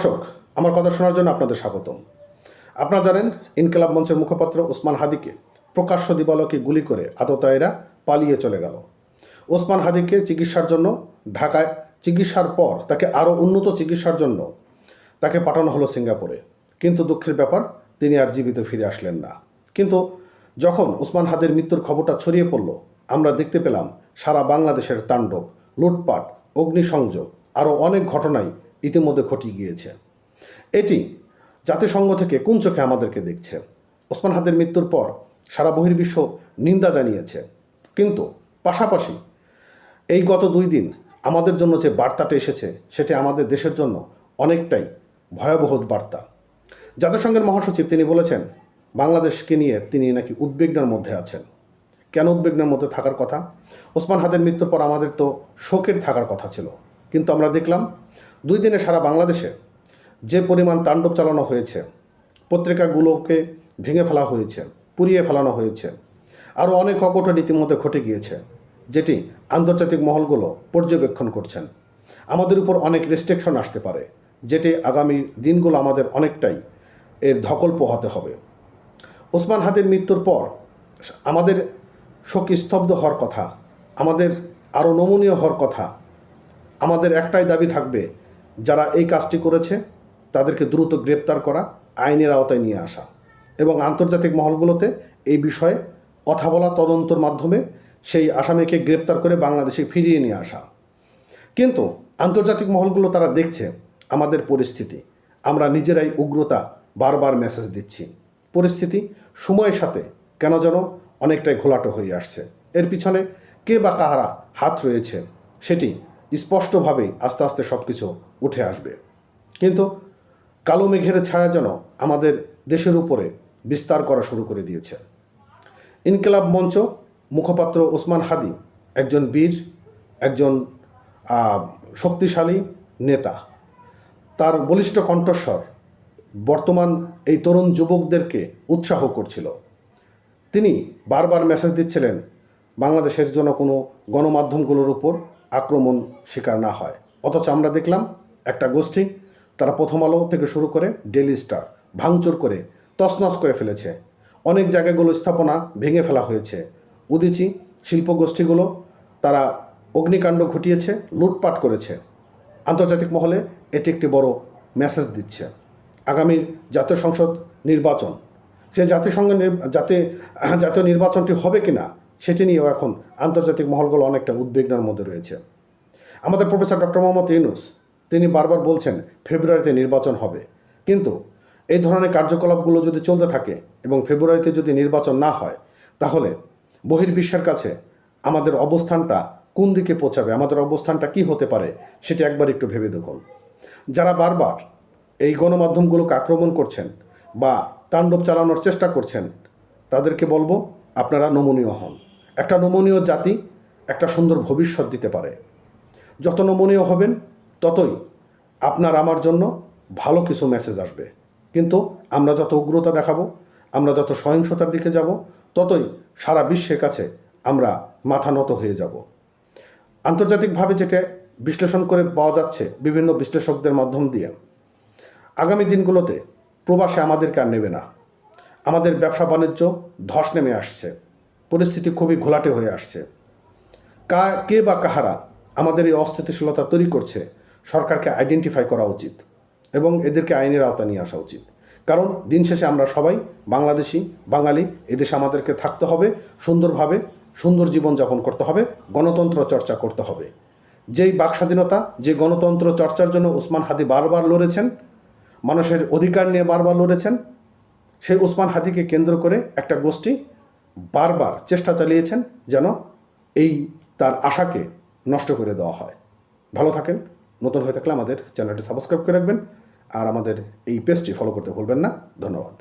দর্শক, আমার কথা শোনার জন্য আপনাদের স্বাগতম। আপনারা জানেন, ইনকিলাব মঞ্চের মুখপাত্র ওসমান হাদিকে প্রকাশ্য দিবালোকে গুলি করে আততায়ীরা পালিয়ে চলে গেল। ওসমান হাদিকে চিকিৎসার জন্য ঢাকায় চিকিৎসার পর তাকে আরও উন্নত চিকিৎসার জন্য তাকে পাঠানো হলো সিঙ্গাপুরে। কিন্তু দুঃখের ব্যাপার, তিনি আর জীবিত ফিরে আসলেন না। কিন্তু যখন ওসমান হাদির মৃত্যুর খবরটা ছড়িয়ে পড়ল, আমরা দেখতে পেলাম সারা বাংলাদেশের তাণ্ডব, লুটপাট, অগ্নিসংযোগ, আরও অনেক ঘটনাই ইতিমধ্যে ঘটিয়ে গিয়েছে। এটি জাতিসংঘ থেকে কোন চোখে আমাদেরকে দেখছে? ওসমান হাদির মৃত্যুর পর সারা বহির্বিশ্ব নিন্দা জানিয়েছে, কিন্তু পাশাপাশি এই গত 2 দিন আমাদের জন্য যে বার্তাটা এসেছে সেটি আমাদের দেশের জন্য অনেকটাই ভয়াবহ বার্তা। জাতিসংঘের মহাসচিব তিনি বলেছেন, বাংলাদেশকে নিয়ে তিনি নাকি উদ্বিগ্নের মধ্যে আছেন। কেন উদ্বিগ্নের মধ্যে থাকার কথা? ওসমান হাদির মৃত্যুর পর আমাদের তো শোকের থাকার কথা ছিল, কিন্তু আমরা দেখলাম 2 দিনে সারা বাংলাদেশে যে পরিমাণ তাণ্ডব চালানো হয়েছে, পত্রিকাগুলোকে ভেঙে ফেলা হয়েছে, পুড়িয়ে ফেলানো হয়েছে, আরও অনেক অঘটন ইতিমধ্যে ঘটে গিয়েছে, যেটি আন্তর্জাতিক মহলগুলো পর্যবেক্ষণ করছেন। আমাদের উপর অনেক রেস্ট্রিকশন আসতে পারে, যেটি আগামী দিনগুলো আমাদের অনেকটাই এর ধকল পোহাতে হবে। ওসমান হাদির মৃত্যুর পর আমাদের শোক স্তব্ধ হওয়ার কথা, আমাদের আরও নমনীয় হওয়ার কথা। আমাদের একটাই দাবি থাকবে, যারা এই কাজটি করেছে তাদেরকে দ্রুত গ্রেপ্তার করা, আইনের আওতায় নিয়ে আসা এবং আন্তর্জাতিক মহলগুলোতে এই বিষয়ে কথা বলা, তদন্তের মাধ্যমে সেই আসামিকে গ্রেপ্তার করে বাংলাদেশে ফিরিয়ে নিয়ে আসা। কিন্তু আন্তর্জাতিক মহলগুলো তারা দেখছে আমাদের পরিস্থিতি, আমরা নিজেরাই উগ্রতা বারবার মেসেজ দিচ্ছি। পরিস্থিতি সময়ের সাথে কেন যেন অনেকটাই ঘোলাটো হয়ে আসছে। এর পিছনে কে বা কাহারা হাত রয়েছে সেটি স্পষ্টভাবেই আস্তে আস্তে সব কিছু উঠে আসবে। কিন্তু কালো মেঘের ছায়া যেন আমাদের দেশের উপরে বিস্তার করা শুরু করে দিয়েছে। ইনকিলাব মঞ্চ মুখপাত্র ওসমান হাদি একজন বীর, একজন শক্তিশালী নেতা। তার বলিষ্ঠ কণ্ঠস্বর বর্তমান এই তরুণ যুবকদেরকে উৎসাহ করছিল। তিনি বারবার মেসেজ দিচ্ছিলেন বাংলাদেশের জন্য কোনো গণমাধ্যমগুলোর উপর আক্রমণ শিকার না হয়। অথচ আমরা দেখলাম একটা গোষ্ঠী, তারা প্রথম আলো থেকে শুরু করে ডেইলি স্টার ভাঙচুর করে তছনছ করে ফেলেছে। অনেক জায়গাগুলো স্থাপনা ভেঙে ফেলা হয়েছে। উদীচী শিল্পগোষ্ঠীগুলো তারা অগ্নিকাণ্ড ঘটিয়েছে, লুটপাট করেছে। আন্তর্জাতিক মহলে এটি একটি বড় মেসেজ দিচ্ছে। আগামী জাতীয় সংসদ নির্বাচন, সে জাতীয় নির্বাচনটি হবে কিনা সেটি নিয়েও এখন আন্তর্জাতিক মহলগুলো অনেকটা উদ্বিগ্নের মধ্যে রয়েছে। আমাদের প্রফেসর ডক্টর মোহাম্মদ ইউনূস তিনি বারবার বলছেন ফেব্রুয়ারিতে নির্বাচন হবে, কিন্তু এই ধরনের কার্যকলাপগুলো যদি চলতে থাকে এবং ফেব্রুয়ারিতে যদি নির্বাচন না হয়, তাহলে বহির্বিশ্বের কাছে আমাদের অবস্থানটা কোন দিকে পৌঁছাবে, আমাদের অবস্থানটা কি হতে পারে সেটি একবার একটু ভেবে দেখুন। যারা বারবার এই গণমাধ্যমগুলোকে আক্রমণ করছেন বা তাণ্ডব চালানোর চেষ্টা করছেন, তাদেরকে বলবো আপনারা নমনীয় হন। একটা নমনীয় জাতি একটা সুন্দর ভবিষ্যৎ দিতে পারে। যত নমনীয় হবেন ততই আপনার আমার জন্য ভালো কিছু মেসেজ আসবে। কিন্তু আমরা যত উগ্রতা দেখাবো, আমরা যত সহিংসতার দিকে যাব, ততই সারা বিশ্বের কাছে আমরা মাথা নত হয়ে যাব। আন্তর্জাতিকভাবে যেটা বিশ্লেষণ করে পাওয়া যাচ্ছে বিভিন্ন বিশ্লেষকদের মাধ্যম দিয়ে, আগামী দিনগুলোতে প্রবাসে আমাদেরকে আর নেবে না। আমাদের ব্যবসা বাণিজ্য ধস নেমে আসছে, পরিস্থিতি খুবই ঘোলাটে হয়ে আসছে। কে বা কাহারা আমাদের এই অস্থিতিশীলতা তৈরি করছে, সরকারকে আইডেন্টিফাই করা উচিত এবং এদেরকে আইনের আওতা নিয়ে আসা উচিত। কারণ দিন শেষে আমরা সবাই বাংলাদেশি, বাঙালি। এদেশে আমাদেরকে থাকতে হবে সুন্দরভাবে, সুন্দর জীবনযাপন করতে হবে, গণতন্ত্র চর্চা করতে হবে। যেই বাক স্বাধীনতা, যে গণতন্ত্র চর্চার জন্য ওসমান হাদি বারবার লড়েছেন, মানুষের অধিকার নিয়ে বারবার লড়েছেন, সেই ওসমান হাদিকে কেন্দ্র করে একটা গোষ্ঠী বারবার চেষ্টা চালিয়েছেন যেন এই তার আশাকে নষ্ট করে দেওয়া হয়। ভালো থাকেন। নতুন হয়ে থাকলে আমাদের চ্যানেলটি সাবস্ক্রাইব করে রাখবেন আর আমাদের এই পেজটি ফলো করতে ভুলবেন না। ধন্যবাদ।